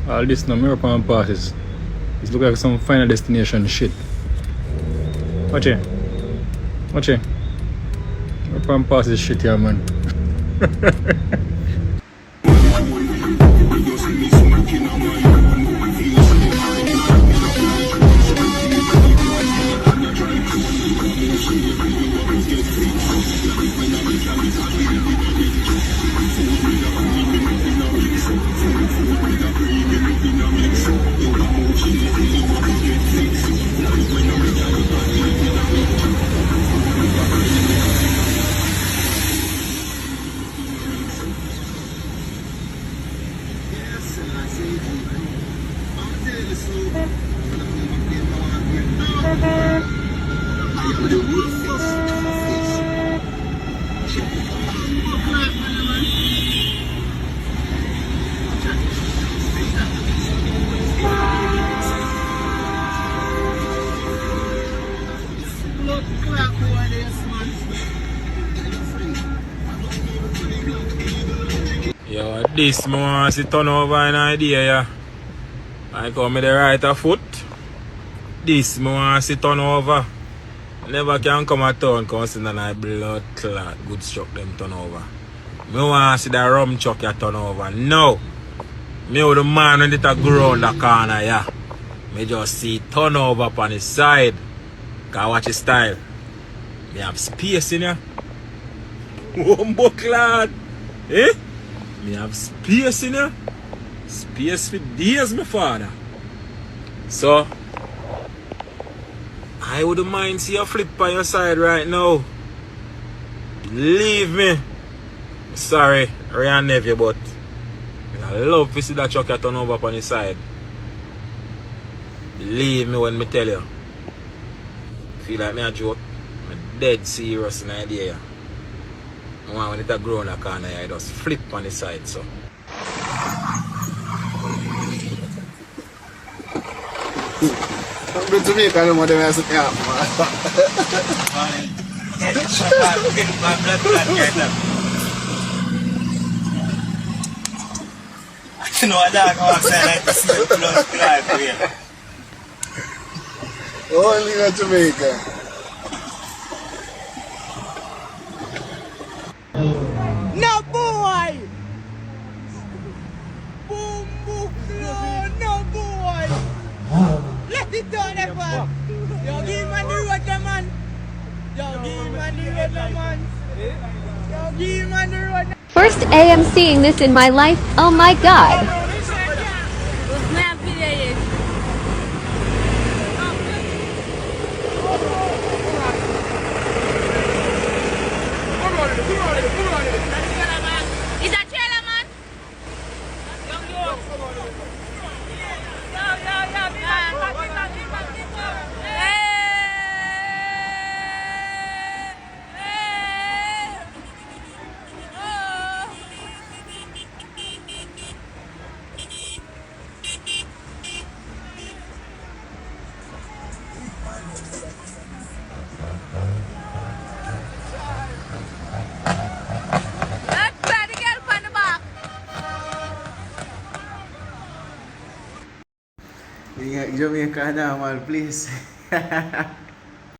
All this now, mirror palm passes. It look like some final destination shit. Watch it. Watch it. Mirror palm passes shit here, man. Yo, this I want to turn over an idea, yeah. I come with the right foot. This I want to turn over. Never can come a turn because in a blood clot good struck them turn over. Me want to see the rum chuck ya turn over. No. Me with the man when it a grow on the corner, yeah. Me just see turn over on the side. Can watch his style. Me have space in here. Wumbo clad. Eh? Me have space in here. Space for days, my father. So, I wouldn't mind see a flip on your side right now. Believe me. Sorry, Ryan nephew, but I love to see that truck turn over on his side. Believe me when me tell you. Feel like me a joke. I'm dead serious in the idea. I want when it a grow in the corner, I just flip on the side, so. I'm Jamaica, no more than I say, yeah, You know what dog walks and like to see the blood clot for you. only in Jamaica. No boy! Boom, boom, no boy! Let it down, that man! Yo, give man the road, the man! Yo, give man the road, the man! Yo, give man the road! First AM seeing this in my life, oh my god. Is that trailer, man? Ingat Jamaica now, man, please.